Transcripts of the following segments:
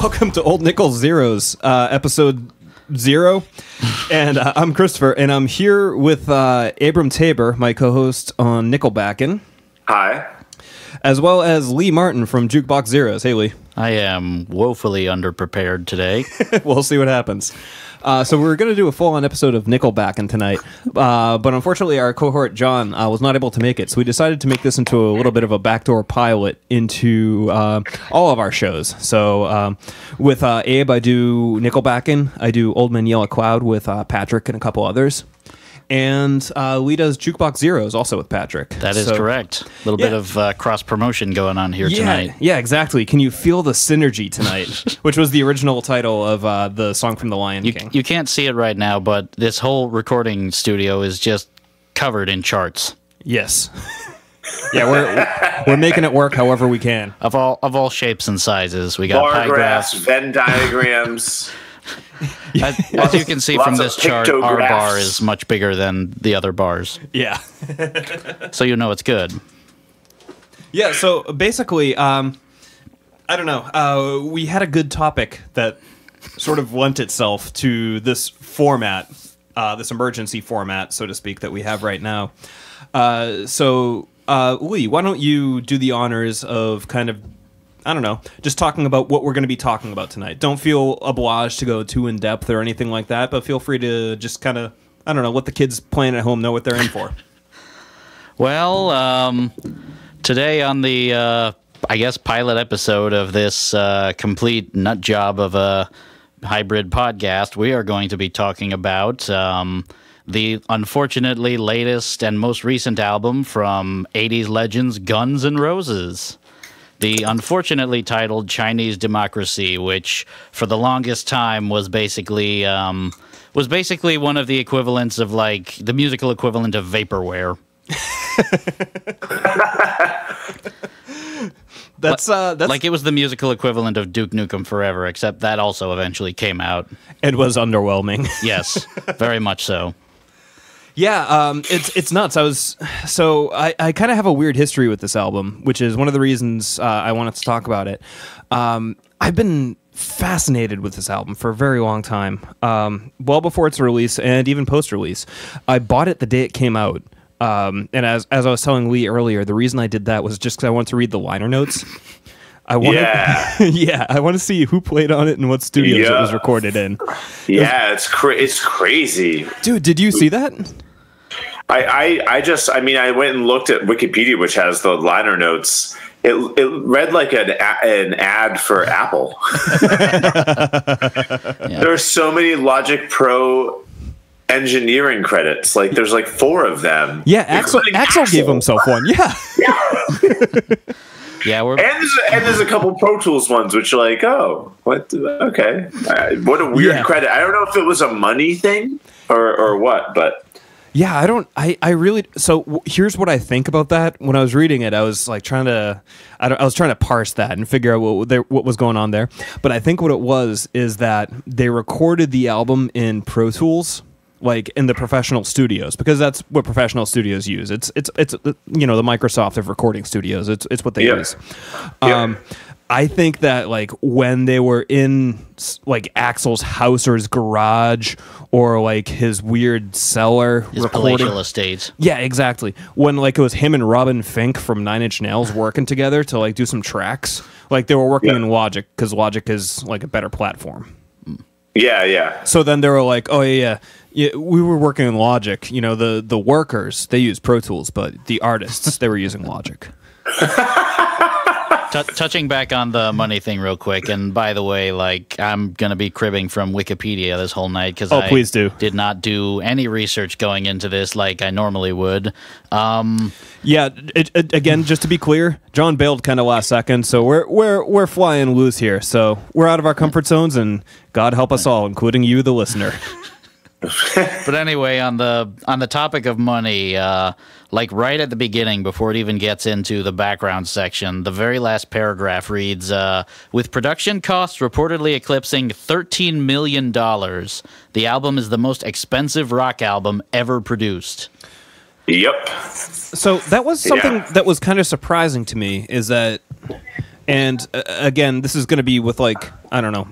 Welcome to Old Nickel's Zeroes, episode 0. And I'm Christopher, and I'm here with Abram Taber, my co-host on Nickelbackin. Hi. As well as Lee Martin from Jukebox Zeroes. Hey, Lee. I am woefully underprepared today. We'll see what happens. So we're going to do a full-on episode of Nickelbackin tonight, but unfortunately our cohort John was not able to make it, so we decided to make this into a little bit of a backdoor pilot into all of our shows. So with Abe, I do Nickelbackin, I do Old Man Yell at Cloud with Patrick and a couple others. And Lee does Jukebox Zeroes also with Patrick. That is correct. A little bit of cross-promotion going on here tonight. Yeah, exactly. Can you feel the synergy tonight? Which was the original title of the song from The Lion King. You can't see it right now, but this whole recording studio is just covered in charts. Yes. Yeah, we're making it work however we can. Of all shapes and sizes. We got bar pie graphs, graphs. Venn diagrams. As you can see from this chart, our pictographs. bar is much bigger than the other bars. Yeah. So you know it's good. Yeah, so basically, I don't know. We had a good topic that sort of lent itself to this format, this emergency format, so to speak, that we have right now. So, Lee, why don't you do the honors of kind of, I don't know, just talking about what we're going to be talking about tonight. Don't feel obliged to go too in-depth or anything like that, but feel free to just kind of, I don't know, let the kids playing at home know what they're in for. Well, today on the, I guess, pilot episode of this complete nut job of a hybrid podcast, we are going to be talking about the unfortunately latest and most recent album from 80s legends Guns N' Roses. The unfortunately titled Chinese Democracy, which for the longest time was basically one of the equivalents of like the musical equivalent of vaporware. That's like it was the musical equivalent of Duke Nukem Forever, except that also eventually came out. It was underwhelming. Yes, very much so. Yeah, it's nuts. I kind of have a weird history with this album, which is one of the reasons I wanted to talk about it. I've been fascinated with this album for a very long time, well before its release and even post-release. I bought it the day it came out, and as I was telling Lee earlier, the reason I did that was just because I wanted to read the liner notes. I want I want to see who played on it and what studios it was recorded in. Yeah, it's crazy. Dude, did you see that? I mean, I went and looked at Wikipedia, which has the liner notes. It read like an ad for Apple. There are so many Logic Pro engineering credits. Like, there's like 4 of them. Yeah, Axl gave himself one. Yeah. Yeah, and there's a couple Pro Tools ones, which are like, oh, what? Okay, what a weird credit. I don't know if it was a money thing or what, but yeah, I really. So here's what I think about that. When I was reading it, I was like I was trying to parse that and figure out what was going on there. But I think what it was is that they recorded the album in Pro Tools, like in the professional studios, because that's what professional studios use. It's the Microsoft of recording studios. It's what they use. I think that like when they were in like Axl's house or his garage or like his weird cellar, his recording palatial estate. Yeah, exactly. When like it was him and Robin Fink from Nine Inch Nails working together to like do some tracks. Like they were working in Logic because Logic is like a better platform. Yeah. So then they were like, oh yeah, we were working in Logic. You know, the workers, they use Pro Tools, but the artists, they were using Logic. Touching back on the money thing real quick, and by the way, like I'm gonna be cribbing from Wikipedia this whole night because please do. Did not do any research going into this like I normally would. Yeah, again, just to be clear, John bailed kind of last second, so we're flying loose here. So we're out of our comfort zones, and God help us all, including you, the listener. But anyway, on the topic of money, like right at the beginning, before it even gets into the background section, the very last paragraph reads, with production costs reportedly eclipsing $13 million, the album is the most expensive rock album ever produced. Yep. So that was something that was kind of surprising to me, is that And again, this is going to be with like, I don't know,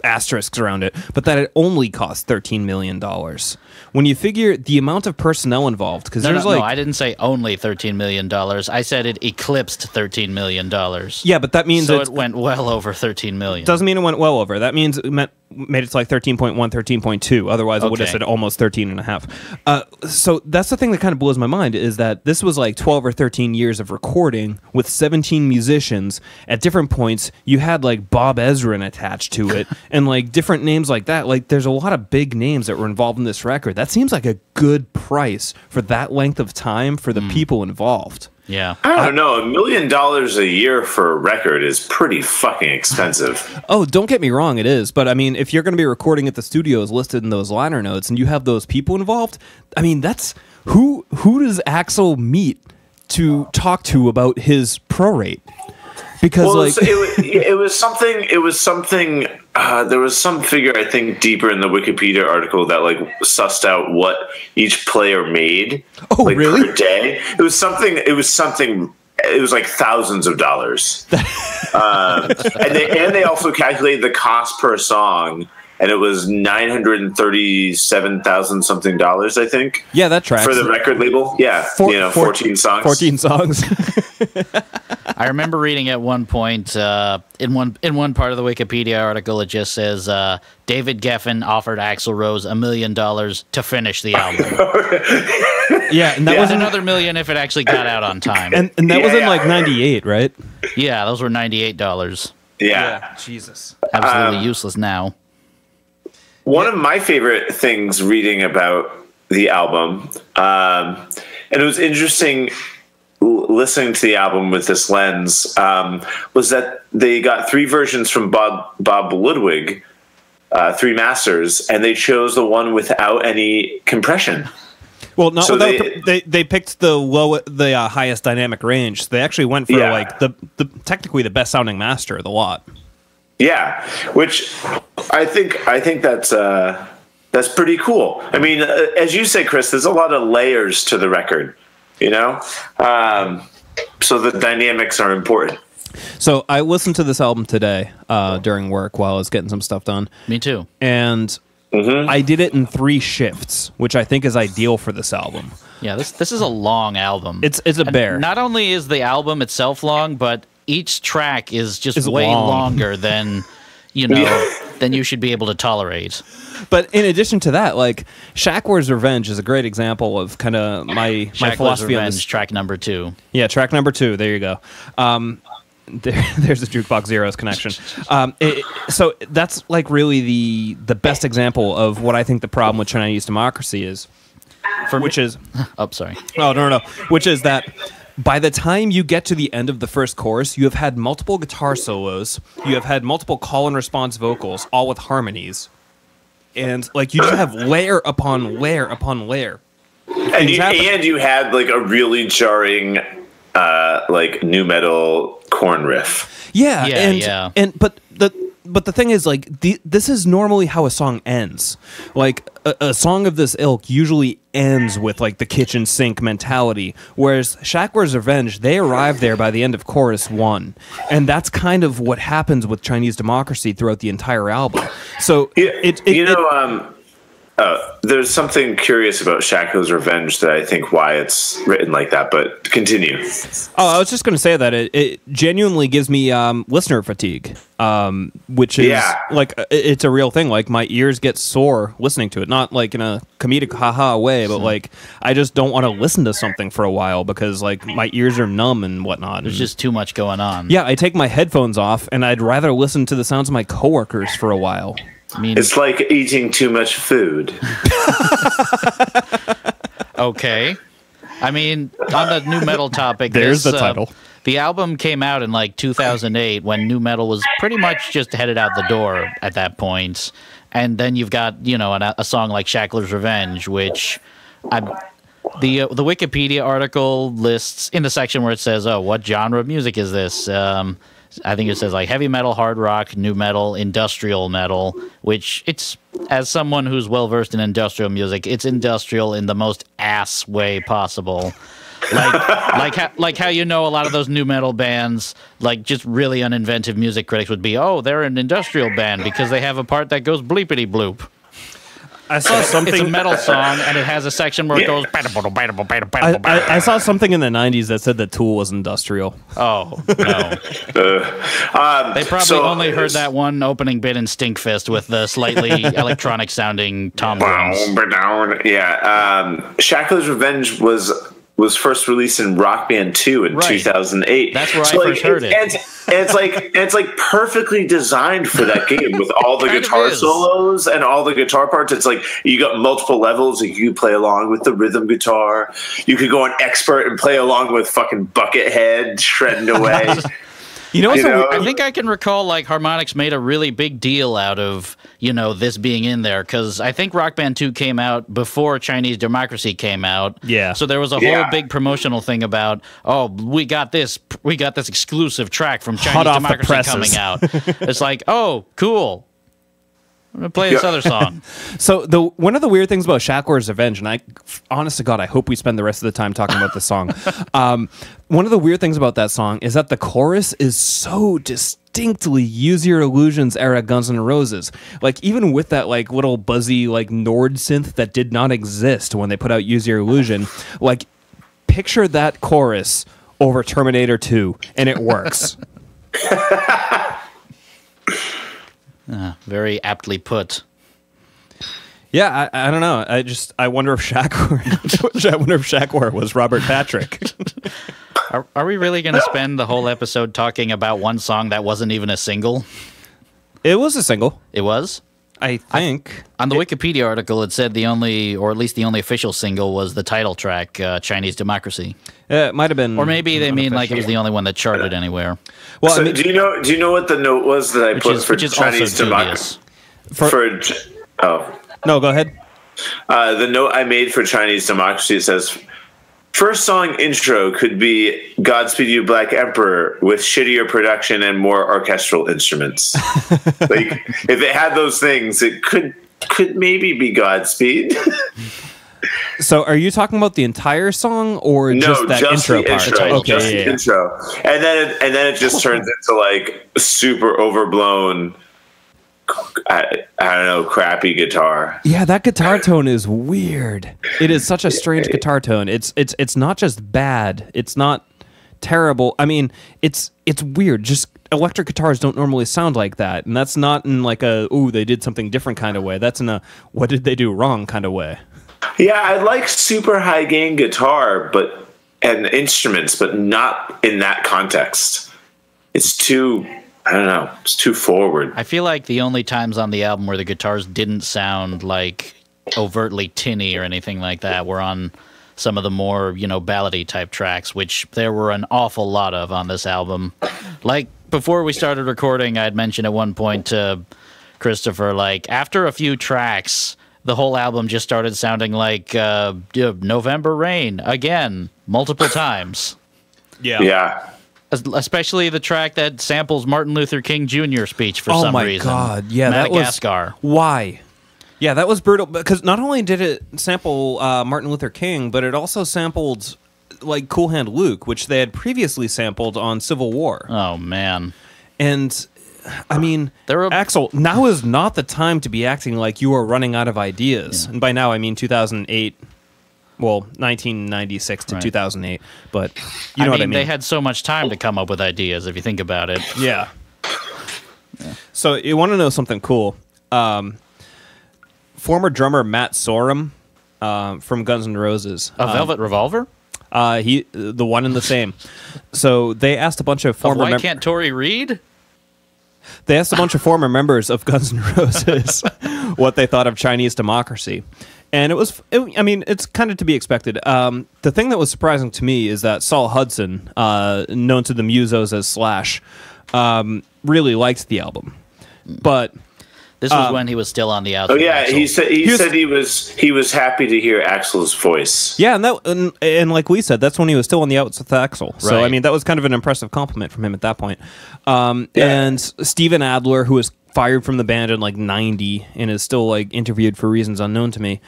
asterisks around it, but that it only cost $13 million. When you figure the amount of personnel involved, because no, I didn't say only $13 million. I said it eclipsed $13 million. Yeah, but that means it went well over $13 million. Doesn't mean it went well over. That means it made it to like 13.1, 13.2. Otherwise, it would have said almost 13 and a half. So that's the thing that kind of blows my mind, is that this was like 12 or 13 years of recording with 17 musicians. At different points, you had like Bob Ezrin attached to it and like different names like that. Like there's a lot of big names that were involved in this record. That seems like a good price for that length of time for the people involved. Yeah. I don't know. $1 million a year for a record is pretty fucking expensive. Oh, don't get me wrong, it is. But I mean, if you're going to be recording at the studios listed in those liner notes and you have those people involved, I mean, that's who does Axl meet to talk to about his prorate? Because it was something. It was something. There was some figure, I think, deeper in the Wikipedia article that like sussed out what each player made. Oh, like, really? Per day. It was something. It was like thousands of dollars. And they also calculated the cost per song, and it was $937,000 something, I think. Yeah, that tracks for the record label. Yeah, 14 songs. 14 songs. I remember reading at one point in one part of the Wikipedia article, it just says David Geffen offered Axl Rose $1 million to finish the album. Yeah, and that was another $1 million if it actually got out on time. And that was in like '98, right? Yeah, those were $98. Yeah. Jesus, absolutely useless now. One of my favorite things reading about the album, and it was interesting listening to the album with this lens, was that they got 3 versions from Bob Ludwig, 3 masters, and they chose the one without any compression. Well, not so without they picked the highest dynamic range. They actually went for like the technically the best sounding master of the lot. Yeah, which I think that's pretty cool. I mean, as you say, Chris, there's a lot of layers to the record, you know? So the dynamics are important. So I listened to this album today during work while I was getting some stuff done. Me too. And I did it in 3 shifts, which I think is ideal for this album. Yeah, this is a long album. It's a bear. Not only is the album itself long, but each track is just way longer than than you should be able to tolerate. But in addition to that, like Shackler's Revenge is a great example of kind of my philosophy on this. Track number 2. Yeah, track number 2. There you go. There's a Jukebox Zeroes connection. So that's like really the best example of what I think the problem with Chinese democracy is. Which is that by the time you get to the end of the first chorus, you have had multiple guitar solos, you have had multiple call and response vocals, all with harmonies, and like you just have layer upon layer upon layer. And you had like a really jarring like nu metal corn riff. Yeah. But the thing is, like, this is normally how a song ends. Like, a song of this ilk usually ends with, like, the kitchen sink mentality. Whereas Shackler's Revenge, they arrive there by the end of chorus 1. And that's kind of what happens with Chinese democracy throughout the entire album. So, there's something curious about Shackler's Revenge that I think why it's written like that, but continue. Oh, I was just going to say that it genuinely gives me listener fatigue, which is like it's a real thing. Like my ears get sore listening to it, not like in a comedic haha way, but like I just don't want to listen to something for a while because like my ears are numb and whatnot. There's just too much going on. Yeah, I take my headphones off and I'd rather listen to the sounds of my coworkers for a while. I mean, it's like eating too much food. Okay. I mean, on the nu metal topic, there's the title. The album came out in like 2008 when nu metal was pretty much just headed out the door at that point. And then you've got, a song like Shackler's Revenge, which the Wikipedia article lists in the section where it says, "Oh, what genre of music is this?" I think it says like heavy metal, hard rock, nu metal, industrial metal, which it's, as someone who's well versed in industrial music, it's industrial in the most ass way possible. Like how you know a lot of those new metal bands, like just really uninventive music critics would be, oh, they're an industrial band because they have a part that goes bleepity bloop. I saw something. It's a metal song, and it has a section where it goes. I saw something in the '90s that said that Tool was industrial. Oh no! They probably only heard that one opening bit in Stinkfist with the slightly electronic sounding tom drums. Yeah, Shackler's Revenge was first released in Rock Band 2 in 2008. That's where I first heard it. And it's like perfectly designed for that game with all the guitar solos and all the guitar parts. It's like you got multiple levels. You could play along with the rhythm guitar. You could go on expert and play along with fucking Buckethead shredding away. I think I can recall like Harmonix made a really big deal out of, this being in there because I think Rock Band 2 came out before Chinese Democracy came out. Yeah. So there was a whole big promotional thing about, we got this exclusive track from Chinese Democracy coming out. It's like, oh, cool. I'm going to play this other song. So one of the weird things about Shackler's Revenge, and honest to God, I hope we spend the rest of the time talking about this song. One of the weird things about that song is that the chorus is so distinctly Use Your Illusions era Guns N' Roses. Like even with that like little buzzy like Nord synth that did not exist when they put out Use Your Illusion, like picture that chorus over Terminator 2 and it works. Very aptly put. Yeah, I don't know. I wonder if Shackler was Robert Patrick. Are we really going to spend the whole episode talking about one song that wasn't even a single? It was a single. It was? I think. On the Wikipedia article, it said the only official single was the title track, Chinese Democracy. It might have been. Or maybe they mean like it was the only one that charted anywhere. Well, so do you know what the note was that I put for Chinese Democracy? No, go ahead. The note I made for Chinese Democracy says, first song intro could be Godspeed You Black Emperor with shittier production and more orchestral instruments. Like if it had those things, it could maybe be Godspeed. So are you talking about the entire song or just that intro part? Just the intro. And then it just turns into like super overblown, I don't know, crappy guitar. Yeah, that guitar tone is weird. It is such a strange guitar tone. It's not just bad. It's not terrible. I mean, it's weird. Just electric guitars don't normally sound like that. And that's not in like a, ooh, they did something different kind of way. That's in a, what did they do wrong kind of way. Yeah, I like super high gain guitar and instruments, but not in that context. It's too, I don't know, it's too forward. I feel like the only times on the album where the guitars didn't sound like overtly tinny or anything like that were on some of the more, ballady type tracks, which there were an awful lot of on this album. Like before we started recording, I'd mentioned at one point to Christopher, like after a few tracks, the whole album just started sounding like November Rain again, multiple times. Yeah. Especially the track that samples Martin Luther King Jr. speech for some reason. Oh my God! Yeah, Madagascar. Why? Yeah, that was brutal because not only did it sample Martin Luther King, but it also sampled like Cool Hand Luke, which they had previously sampled on Civil War. Oh man! And I mean, Axl, now is not the time to be acting like you are running out of ideas. Yeah. And by now, I mean 2008. Well, 1996 to 2008. But you know what I mean. They had so much time to come up with ideas, if you think about it. Yeah. So you want to know something cool? Former drummer Matt Sorum from Guns N' Roses. Velvet Revolver? The one and the same. So they asked a bunch of former... Why can't Tori read? They asked a bunch of former members of Guns N' Roses what they thought of Chinese Democracy. And it's kind of to be expected. The thing that was surprising to me is that Saul Hudson, known to the Musos as Slash, really liked the album. But this was when he was still on the outside. Oh yeah, he said he was happy to hear Axl's voice. Yeah, and like we said, that's when he was still on the outs with Axl. So I mean, that was kind of an impressive compliment from him at that point. And Steven Adler, who was fired from the band in like '90 and is still like interviewed for reasons unknown to me.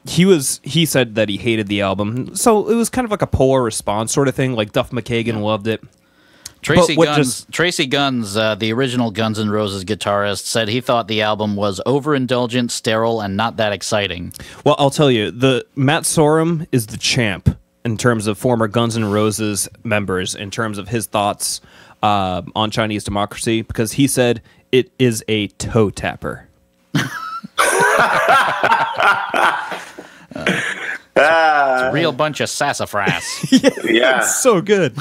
He said that he hated the album, so it was kind of like a polar response sort of thing. Like Duff McKagan loved it. Tracy Guns, the original Guns N' Roses guitarist, said he thought the album was overindulgent, sterile, and not that exciting. Well, I'll tell you, the Matt Sorum is the champ in terms of former Guns N' Roses members, in terms of his thoughts on Chinese Democracy, because he said it is a toe tapper. It's a real bunch of sassafras. Yeah. It's so good.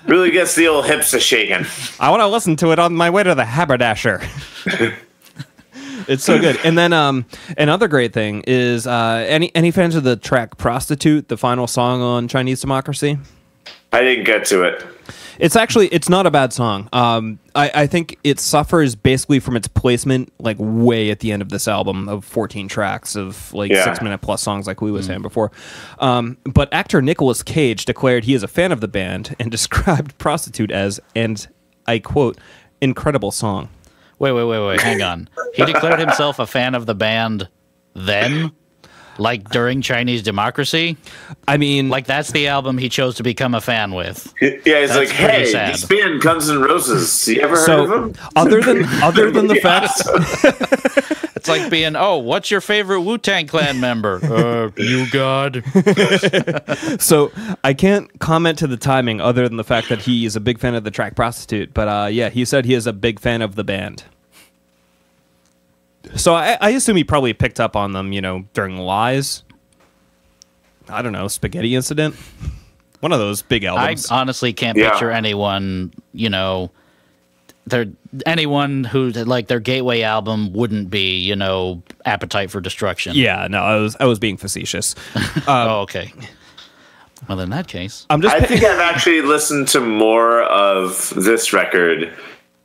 Really gets the old hips a shaking. I want to listen to it on my way to the haberdasher. It's so good. And then another great thing is any fans of the track Prostitute, the final song on Chinese Democracy? I didn't get to it. It's not a bad song. I think it suffers basically from its placement like way at the end of this album of 14 tracks of like 6-minute plus songs like we was saying before. But actor Nicolas Cage declared he is a fan of the band and described Prostitute as, and I quote, incredible song. Wait, hang on. He declared himself a fan of the band then? Like during Chinese Democracy? I mean, like that's the album he chose to become a fan with. Yeah, he's like, hey, sad. this band Guns N' Roses. You ever heard of them? Other than the fact, it's like being, what's your favorite Wu-Tang Clan member? You God. So I can't comment to the timing other than the fact that he is a big fan of the track Prostitute. But yeah, he said he is a big fan of the band. So I assume he probably picked up on them, during Lies. I don't know, Spaghetti Incident. One of those big albums. I honestly can't picture anyone, anyone who like their gateway album wouldn't be, Appetite for Destruction. Yeah, no, I was being facetious. Okay. Well, in that case, I think I've actually listened to more of this record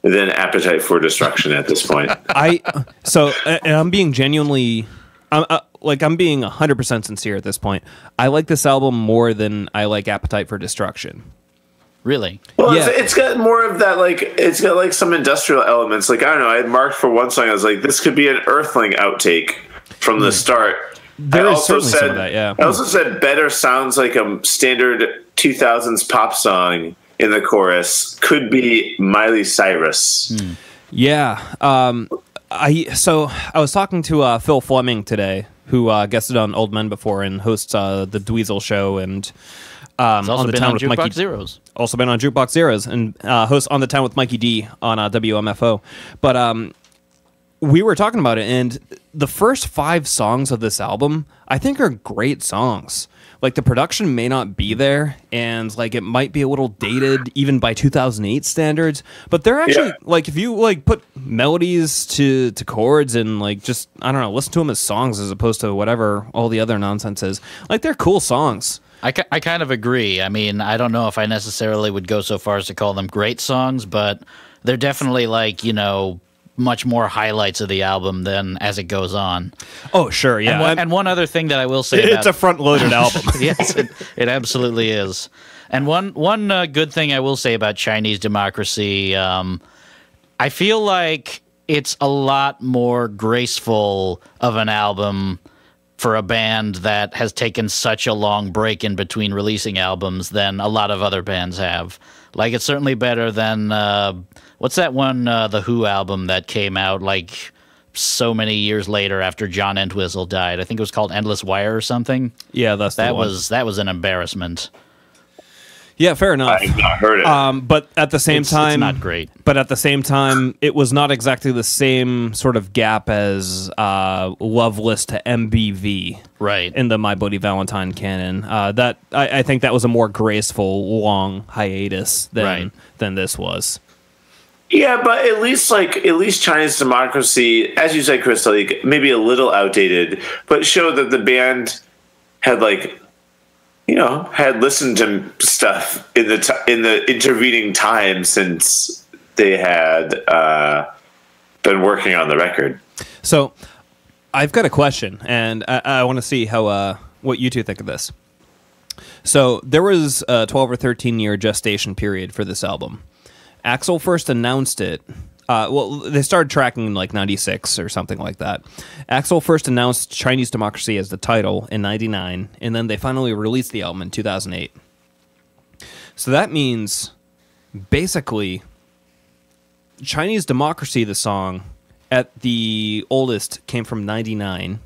than Appetite for Destruction at this point. And I'm being genuinely, I'm being 100% sincere at this point. I like this album more than I like Appetite for Destruction. Really? Well, yeah. It's got more of that, it's got like some industrial elements. Like, I don't know, I had marked for one song, I was like, this could be an Earthling outtake from the start. There is certainly some of that, yeah. I also said Better sounds like a standard 2000s pop song. In the chorus, could be Miley Cyrus. Yeah. I was talking to Phil Fleming today, who guested on Old Men before and hosts the Dweezil Show and on the Town with Jukebox Zeroes. Also been on Jukebox Zeroes and hosts On the Town with Mikey D on WMFO. But we were talking about it, and the first 5 songs of this album, I think, are great songs. Like, the production may not be there, and like it might be a little dated even by 2008 standards, but they're actually like, if you like put melodies to chords and like just, I don't know, listen to them as songs as opposed to whatever all the other nonsense is, like, they're cool songs. I kind of agree. I mean, I don't know if I necessarily would go so far as to call them great songs, but they're definitely like, much more highlights of the album than as it goes on. Oh, sure, yeah. And one other thing that I will say it's a front-loaded album. Yes, it absolutely is. And one good thing I will say about Chinese Democracy, I feel like it's a lot more graceful of an album for a band that has taken such a long break in between releasing albums than a lot of other bands have. Like, it's certainly better than what's that one, the Who album that came out like so many years later after John Entwistle died? I think it was called Endless Wire or something. Yeah, that was an embarrassment. Yeah, fair enough. I've not heard it. But at the same time, it's not great. But at the same time, it was not exactly the same sort of gap as Loveless to MBV, right? In the My Bloody Valentine canon. That I think that was a more graceful, long hiatus than this was. Yeah, but at least Chinese Democracy, as you said, Chris, like maybe a little outdated, but showed that the band had had listened to stuff in the intervening time since they had been working on the record. So, I've got a question, and I want to see how what you two think of this. So, there was a 12 or 13 year gestation period for this album. Axl first announced it Well, they started tracking in like 96 or something like that. Axl first announced Chinese Democracy as the title in 99, and then they finally released the album in 2008. So that means, basically, Chinese Democracy, the song, at the oldest came from 99,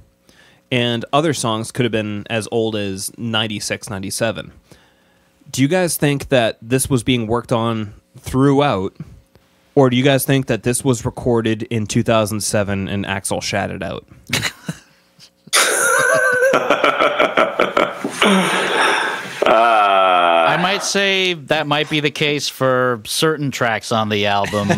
and other songs could have been as old as 96, 97. Do you guys think that this was being worked on throughout, or do you guys think that this was recorded in 2007 and Axl shat it out? I might say that might be the case for certain tracks on the album.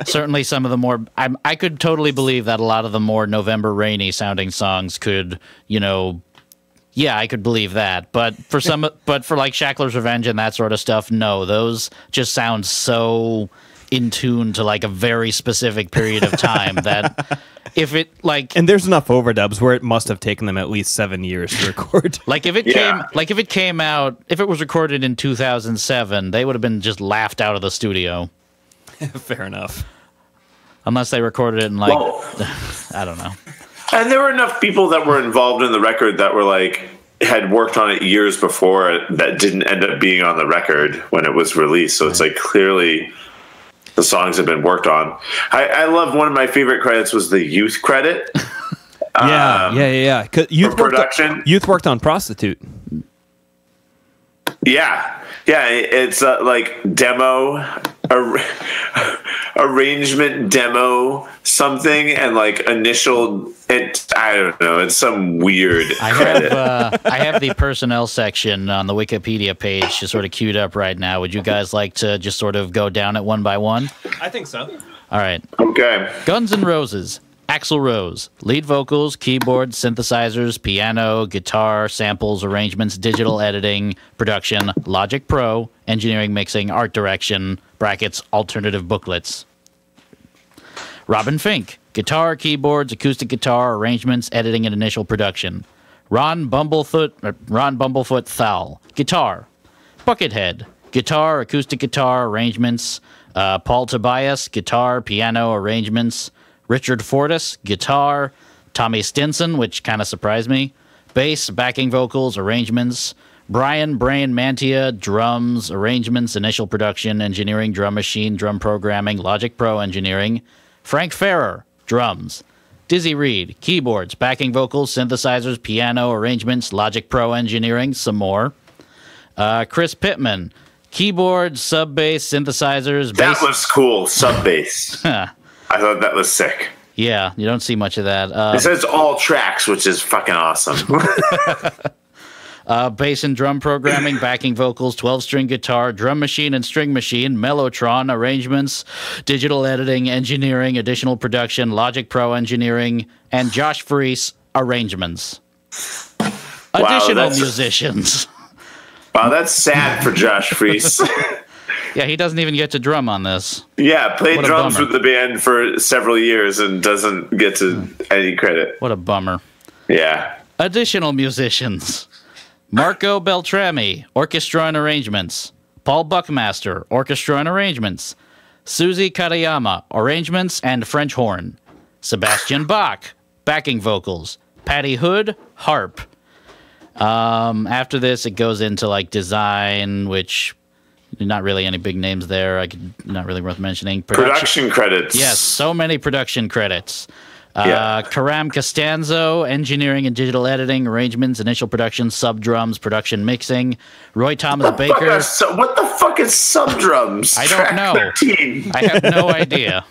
Certainly some of the more... I could totally believe that a lot of the more November Rainy sounding songs could, you know... Yeah, I could believe that. But for like Shackler's Revenge and that sort of stuff, no. Those just sound so in tune to like a very specific period of time that if it like... And there's enough overdubs where it must have taken them at least 7 years to record. If it came out, if it was recorded in 2007, they would have been just laughed out of the studio. Fair enough. Unless they recorded it in like, I don't know. And there were enough people that were involved in the record that were like, had worked on it years before that didn't end up being on the record when it was released. So it's like clearly the songs have been worked on. I love, one of my favorite credits was the Youth credit. Yeah. Youth worked on Prostitute. Yeah. It's like demo, arrangement demo something, and like initial. I don't know. It's some weird credit. I have the personnel section on the Wikipedia page just sort of queued up right now. Would you guys like to just sort of go down it one by one? I think so. All right. Okay. Guns N' Roses. Axl Rose, lead vocals, keyboards, synthesizers, piano, guitar, samples, arrangements, digital editing, production, Logic Pro, engineering, mixing, art direction, brackets, alternative booklets. Robin Fink, guitar, keyboards, acoustic guitar, arrangements, editing, and initial production. Ron Bumblefoot Thal, guitar. Buckethead, guitar, acoustic guitar, arrangements. Paul Tobias, guitar, piano, arrangements. Richard Fortus, guitar. Tommy Stinson, which kind of surprised me. Bass, backing vocals, arrangements. Brian Brain Mantia, drums, arrangements, initial production, engineering, drum machine, drum programming, Logic Pro engineering. Frank Ferrer, drums. Dizzy Reed, keyboards, backing vocals, synthesizers, piano, arrangements, Logic Pro engineering, some more. Chris Pittman, keyboards, sub bass, synthesizers. That was cool, sub bass. I thought that was sick. Yeah, you don't see much of that. It says all tracks, which is fucking awesome. Bass and drum programming, backing vocals, 12-string guitar, drum machine and string machine, Mellotron, arrangements, digital editing, engineering, additional production, Logic Pro engineering, and Josh Freese, arrangements. Additional musicians. Wow, that's sad for Josh Freese. Yeah, he doesn't even get to drum on this. Yeah, played drums with the band for several years and doesn't get to any credit. What a bummer. Yeah. Additional musicians. Marco Beltrami, orchestra and arrangements. Paul Buckmaster, orchestra and arrangements. Susie Katayama, arrangements and French horn. Sebastian Bach, backing vocals. Patty Hood, harp. After this, it goes into like design, which... Not really any big names there. Not really worth mentioning. Production credits. Yes, so many production credits. Karam Costanzo, engineering and digital editing, arrangements, initial production, sub drums, production mixing. Roy Thomas Baker. What the fuck is sub drums? I don't know. 13. I have no idea.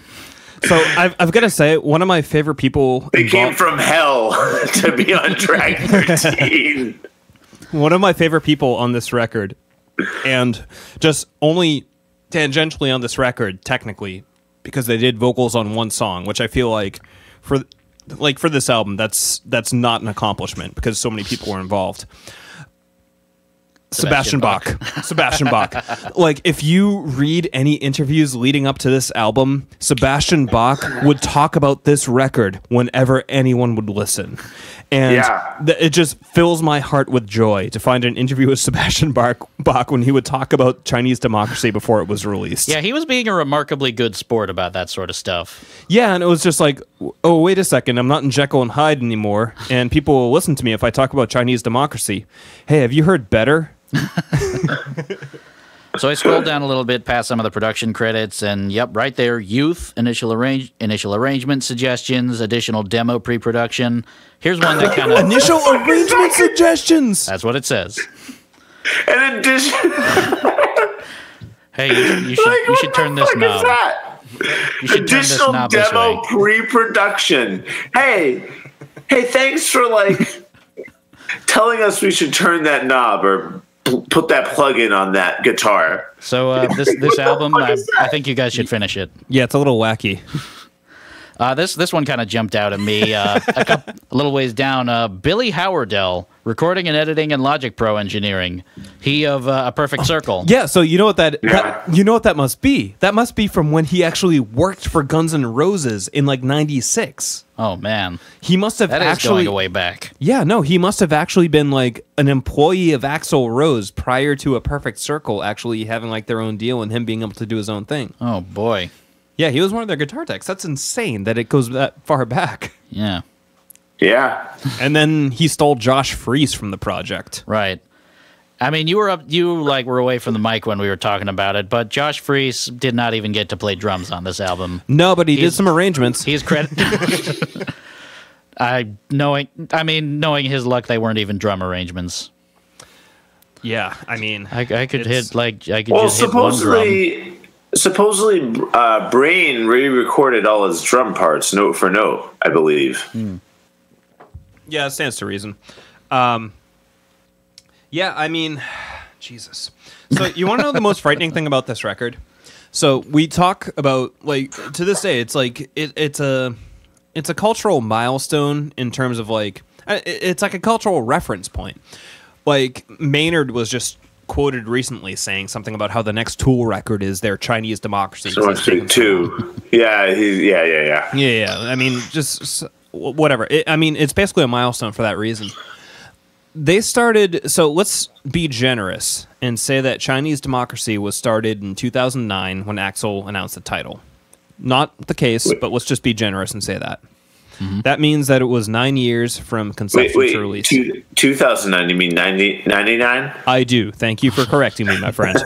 So I've got to say, one of my favorite people. They came from hell to be on track 13. One of my favorite people on this record. And just only tangentially on this record, technically, because they did vocals on one song, which I feel like for this album, that's not an accomplishment because so many people were involved. Sebastian Bach. Sebastian Bach. Like, if you read any interviews leading up to this album, Sebastian Bach would talk about this record whenever anyone would listen. And it just fills my heart with joy to find an interview with Sebastian Bach when he would talk about Chinese democracy before it was released. Yeah, he was being a remarkably good sport about that sort of stuff. Yeah, and it was just like, oh, wait a second, I'm not in Jekyll and Hyde anymore, and people will listen to me if I talk about Chinese democracy. Hey, have you heard Better? So I scrolled down a little bit past some of the production credits, and yep, right there, youth, initial arrangement suggestions, additional demo pre-production. Here's one that kind of... Initial arrangement suggestions! That's what it says. In addition... Hey, you should turn this knob. You should turn this knob this way. Additional demo pre-production. Hey, thanks for, like, telling us we should turn that knob or... put that plug in on that guitar. So this album, I think you guys should finish it. Yeah, it's a little wacky. This one kind of jumped out at me. A little ways down, Billy Howardell, recording and editing and Logic Pro engineering. He of A Perfect Circle. Yeah, so you know what that must be? That must be from when he actually worked for Guns N' Roses in like '96. Oh man, he must have actually going way back. Yeah, no, he must have actually been like an employee of Axl Rose prior to A Perfect Circle actually having like their own deal and him being able to do his own thing. Oh boy. Yeah, he was one of their guitar techs. That's insane that it goes that far back. Yeah. Yeah. And then he stole Josh Freese from the project. Right. I mean, you were away from the mic when we were talking about it, but Josh Freese did not even get to play drums on this album. No, but he did some arrangements. He's knowing his luck, they weren't even drum arrangements. Yeah, I mean, I could just hit one drum. Supposedly, Brain re-recorded all his drum parts note for note, I believe. Yeah, it stands to reason. Yeah, I mean, Jesus. So you want to know the most frightening thing about this record? So we talk about, like, to this day, it's like it's a cultural milestone in terms of like it's like a cultural reference point. Like Maynard was just quoted recently saying something about how the next Tool record is their Chinese democracy. So much too. Yeah. I mean, just whatever. It's basically a milestone for that reason. They started, so let's be generous and say that Chinese democracy was started in 2009 when Axl announced the title. Not the case, but let's just be generous and say that. Mm-hmm. That means that it was 9 years from conception to release. 2009, you mean 99? I do. Thank you for correcting me, my friend.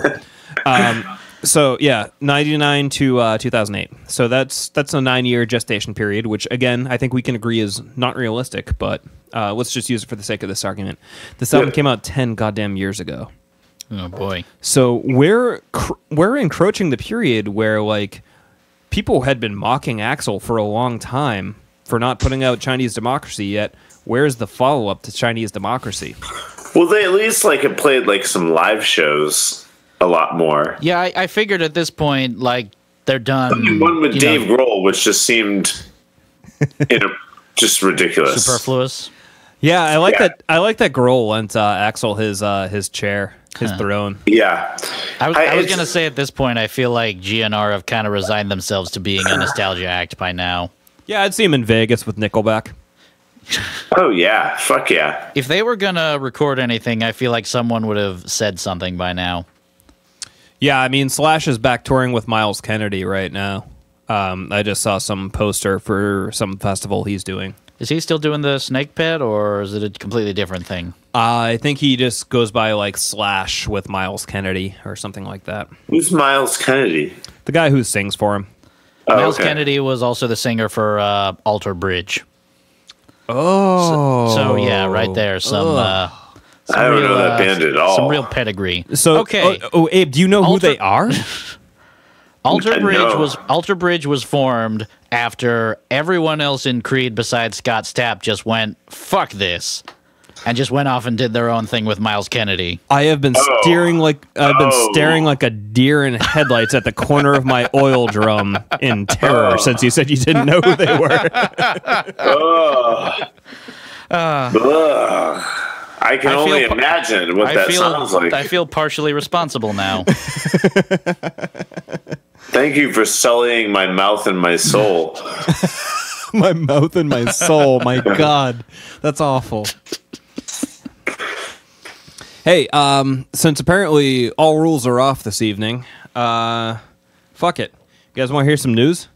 So, yeah, 99 to 2008. So that's a 9-year gestation period, which, again, I think we can agree is not realistic, but let's just use it for the sake of this argument. This album came out 10 goddamn years ago. Oh, boy. So we're encroaching the period where, like, people had been mocking Axl for a long time for not putting out Chinese democracy yet. Where's the follow-up to Chinese democracy? Well, they at least like had played like some live shows a lot more. Yeah, I figured at this point, like, they're done. One with Dave Grohl, which just seemed just ridiculous. Superfluous. Yeah, I like that. I like that Grohl lent Axl his chair, his throne. Yeah. I was going to say at this point, I feel like GNR have kind of resigned themselves to being a nostalgia act by now. Yeah, I'd see him in Vegas with Nickelback. Oh, yeah. Fuck yeah. If they were going to record anything, I feel like someone would have said something by now. Yeah, I mean, Slash is back touring with Miles Kennedy right now. I just saw some poster for some festival he's doing. Is he still doing the Snake Pit, or is it a completely different thing? I think he just goes by, like, Slash with Miles Kennedy or something like that. Who's Miles Kennedy? The guy who sings for him. Miles Kennedy was also the singer for Alter Bridge. Oh. So yeah, right there. I don't know that band at all. Some real pedigree. So, okay. Abe, do you know who they are? Alter Bridge was formed after everyone else in Creed besides Scott Stapp just went, fuck this, and just went off and did their own thing with Miles Kennedy. I have been staring like a deer in headlights at the corner of my oil drum in terror since you said you didn't know who they were. I can only imagine what that sounds like. I feel partially responsible now. Thank you for sullying my mouth and my soul. My mouth and my soul. My God, that's awful. Hey, since apparently all rules are off this evening, fuck it. You guys want to hear some news?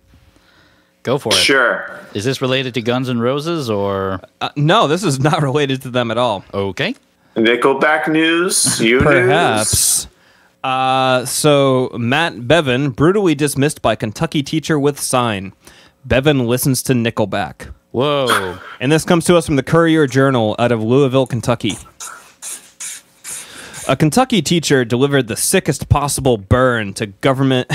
Go for it. Sure. Is this related to Guns N' Roses or? No, this is not related to them at all. Okay. Nickelback news? Perhaps. So, Matt Bevan, brutally dismissed by Kentucky teacher with sign. Bevan listens to Nickelback. Whoa. And this comes to us from the Courier-Journal out of Louisville, Kentucky. A Kentucky teacher delivered the sickest possible burn to Governor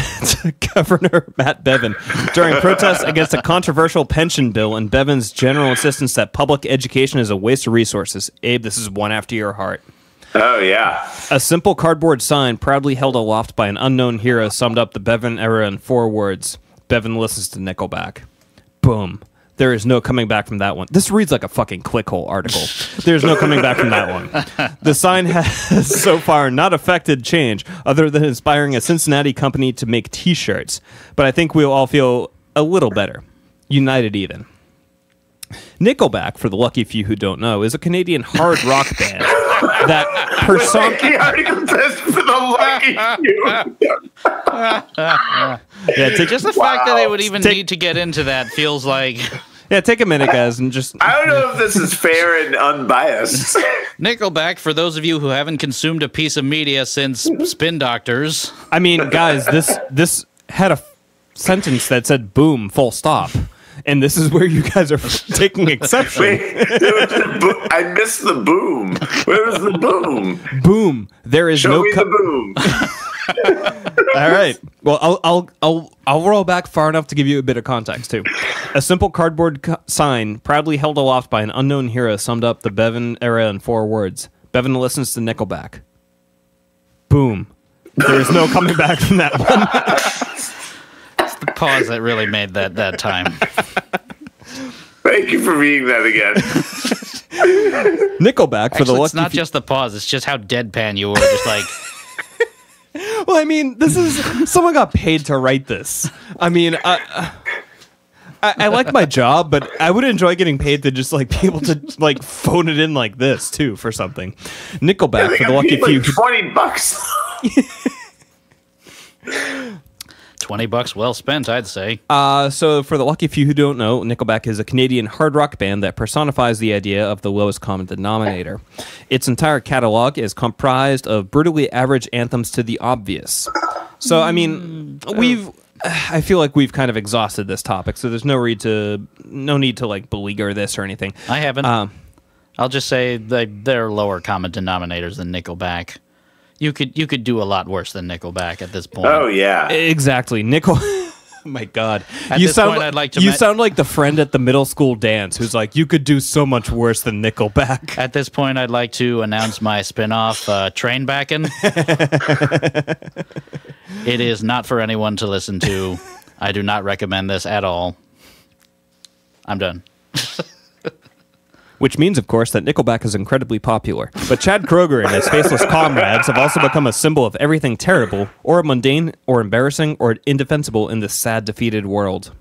Matt Bevan during protests against a controversial pension bill and Bevan's general insistence that public education is a waste of resources. Abe, this is one after your heart. Oh, yeah. A simple cardboard sign proudly held aloft by an unknown hero summed up the Bevan era in 4 words. Bevan listens to Nickelback. Boom. There is no coming back from that one. This reads like a fucking clickhole article. There's no coming back from that one. The sign has so far not affected change other than inspiring a Cincinnati company to make T-shirts. But I think we'll all feel a little better. United even. Nickelback, for the lucky few who don't know, is a Canadian hard rock band that The article says for the lucky few. Just the fact that they would even need to get into that feels like... Yeah, take a minute, guys, and just... I don't know if this is fair and unbiased. Nickelback, for those of you who haven't consumed a piece of media since Spin Doctors... I mean, guys, this had a sentence that said boom, full stop. And this is where you guys are taking exception. Wait, I missed the boom. Where was the boom? Boom. There is Show me the boom. All right. Well, I'll roll back far enough to give you a bit of context too. A simple cardboard sign, proudly held aloft by an unknown hero, summed up the Bevan era in 4 words. Bevan listens to Nickelback. Boom. There is no coming back from that one. It's the pause that really made that time. Thank you for reading that again. Nickelback for the lucky. It's not just the pause; it's just how deadpan you were. Just like. Well, I mean, this is someone got paid to write this. I mean, I like my job, but I would enjoy getting paid to just like be able to like phone it in like this too for something. Nickelback for the lucky few. $20. $20 well spent, I'd say. So for the lucky few who don't know, Nickelback is a Canadian hard rock band that personifies the idea of the lowest common denominator. Its entire catalog is comprised of brutally average anthems to the obvious. So, I mean, I feel like we've kind of exhausted this topic, so there's no need to like beleaguer this or anything. I haven't. I'll just say they're lower common denominators than Nickelback. You could do a lot worse than Nickelback at this point. Oh yeah, exactly. Oh my God, at this point, I'd like to. You sound like the friend at the middle school dance who's like, you could do so much worse than Nickelback. At this point, I'd like to announce my spinoff, Trainbackin. It is not for anyone to listen to. I do not recommend this at all. I'm done. Which means, of course, that Nickelback is incredibly popular. But Chad Kroeger and his faceless comrades have also become a symbol of everything terrible, or mundane, or embarrassing, or indefensible in this sad, defeated world.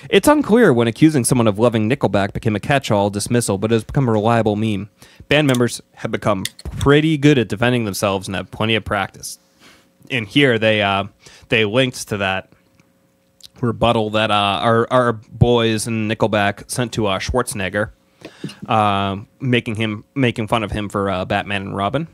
It's unclear when accusing someone of loving Nickelback became a catch-all dismissal, but it has become a reliable meme. Band members have become pretty good at defending themselves and have plenty of practice. And here they linked to that rebuttal that our boys in Nickelback sent to Schwarzenegger. Making fun of him for Batman and Robin.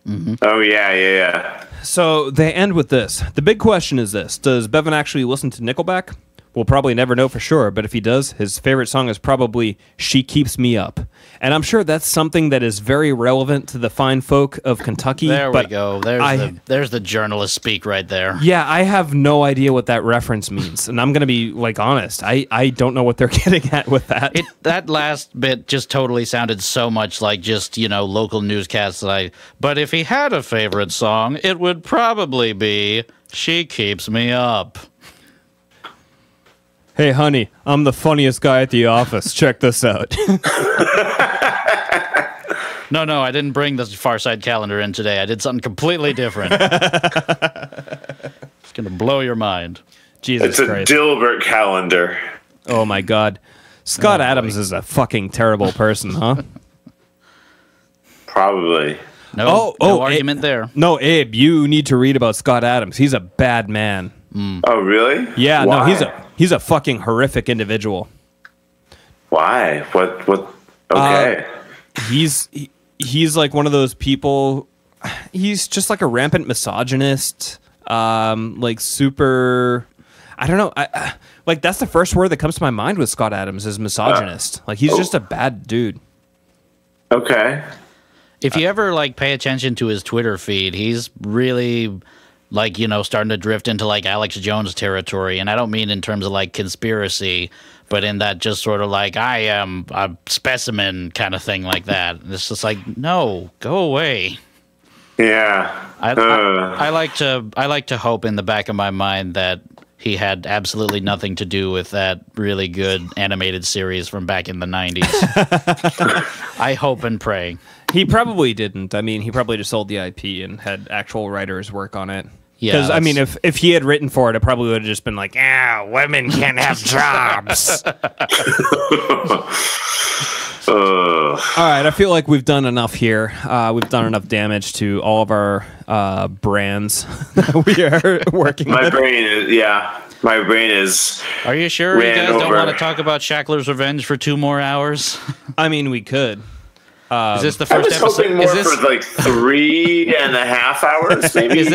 Mm-hmm. Oh yeah. So they end with this. The big question is this: does Bevan actually listen to Nickelback? We'll probably never know for sure, but if he does, his favorite song is probably She Keeps Me Up. And I'm sure that's something that is very relevant to the fine folk of Kentucky. There we go. There's the journalist speak right there. Yeah, I have no idea what that reference means. And I'm going to be, like, honest. I don't know what they're getting at with that. That last bit just totally sounded so much like just, local newscasts. But if he had a favorite song, it would probably be She Keeps Me Up. Hey, honey, I'm the funniest guy at the office. Check this out. No, I didn't bring the Far Side calendar in today. I did something completely different. It's going to blow your mind. Jesus It's Christ. a Dilbert calendar. Oh, my God. Scott Adams is a fucking terrible person, huh? Probably. No argument there. No, Abe, you need to read about Scott Adams. He's a bad man. Oh, really? Yeah, Why? no, he's a fucking horrific individual. Why? What? Okay. He's like one of those people. He's just like a rampant misogynist. Like super. I don't know. Like that's the first word that comes to my mind with Scott Adams is misogynist. Like he's just a bad dude. Okay. If you ever like pay attention to his Twitter feed, he's really like, starting to drift into like Alex Jones territory. And I don't mean in terms of like conspiracy, but in that just sort of like I am a specimen kind of thing like that. It's just like, no, go away. Yeah. I like to hope in the back of my mind that he had absolutely nothing to do with that really good animated series from back in the 90s. I hope and pray. He probably didn't. I mean, he probably just sold the IP and had actual writers work on it. Yeah, Because, I mean, if he had written for it, it probably would have just been like, women can't have jobs. All right, I feel like we've done enough here. We've done enough damage to all of our brands that we are working My with. brain is. Are you sure you ran guys don't over. want to talk about Shackler's Revenge for 2 more hours? I mean, we could. Is this the I first was episode? hoping more for like 3.5 hours, maybe.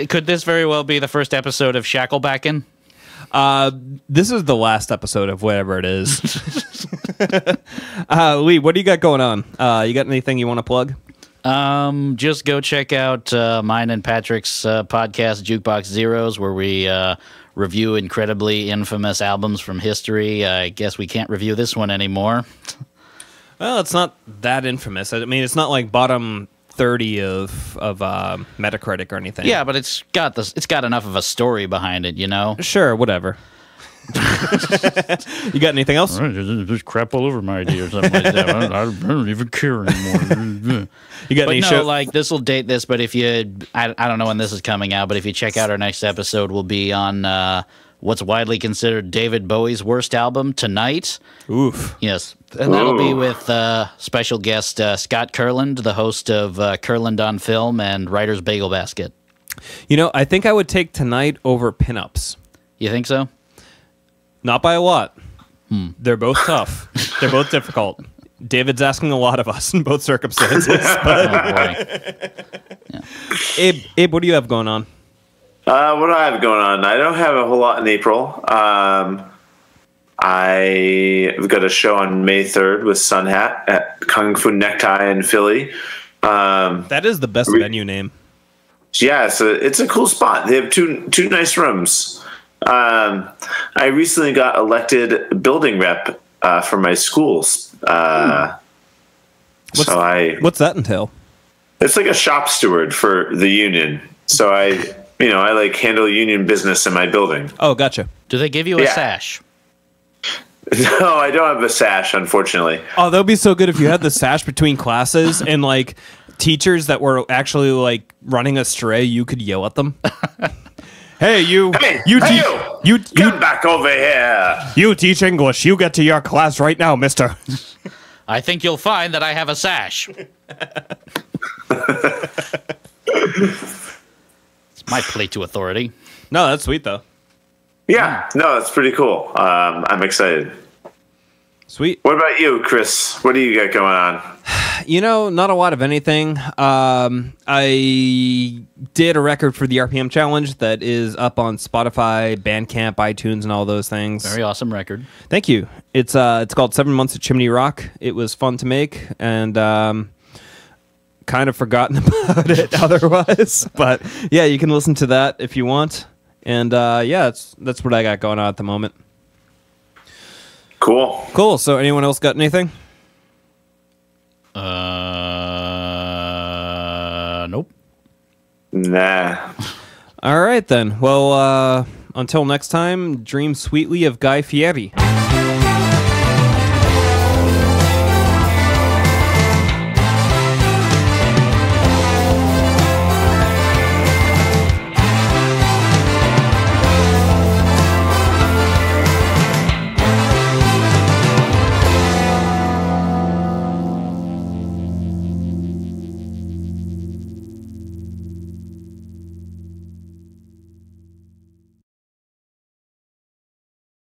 Could this very well be the first episode of Shacklebacken? This is the last episode of whatever it is. Lee, what do you got going on? You got anything you want to plug? Just go check out mine and Patrick's podcast, Jukebox Zeroes, where we review incredibly infamous albums from history. I guess we can't review this one anymore. Well, it's not that infamous. I mean, it's not like bottom 30 of Metacritic or anything. Yeah, but it's got enough of a story behind it, Sure, whatever. You got anything else? There's crap all over my idea or something like that. I don't even care anymore. You got But any no, show? like this will date this. But if you, I don't know when this is coming out. But if you check out our next episode, we'll be on what's widely considered David Bowie's worst album, Tonight. Oof. Yes, and that'll be with special guest Scott Kurland, the host of Kurland on Film and Writer's Bagel Basket. I think I would take Tonight over Pinups. You think so? Not by a lot. They're both tough. They're both difficult. David's asking a lot of us in both circumstances. But Oh boy. Abe, what do you have going on? What do I have going on? I don't have a whole lot in April. I've got a show on May 3rd with Sun Hat at Kung Fu Necktie in Philly. That is the best venue name. Yeah, it's a cool spot. They have two nice rooms. I recently got elected building rep for my schools. What's that entail? It's like a shop steward for the union. So I like handle union business in my building. Oh, gotcha. Do they give you a Yeah. sash? No, I don't have a sash, unfortunately. Oh, that would be so good if you had the sash between classes and like teachers that were actually like running astray. You could yell at them. Hey, you Come back over here. You teach English. You get to your class right now, mister. I think you'll find that I have a sash. It's my plea to authority. No, that's sweet though. Yeah, no, that's pretty cool. I'm excited. Sweet. What about you, Chris? What do you got going on? Not a lot of anything. I did a record for the RPM Challenge that is up on Spotify, Bandcamp, iTunes, and all those things. Very awesome record. Thank you. It's called 7 Months at Chimney Rock. It was fun to make, and kind of forgotten about it otherwise. But yeah, you can listen to that if you want. And that's what I got going on at the moment. Cool. So anyone else got anything? Nope. Nah. All right then. Well, until next time, dream sweetly of Guy Fieri.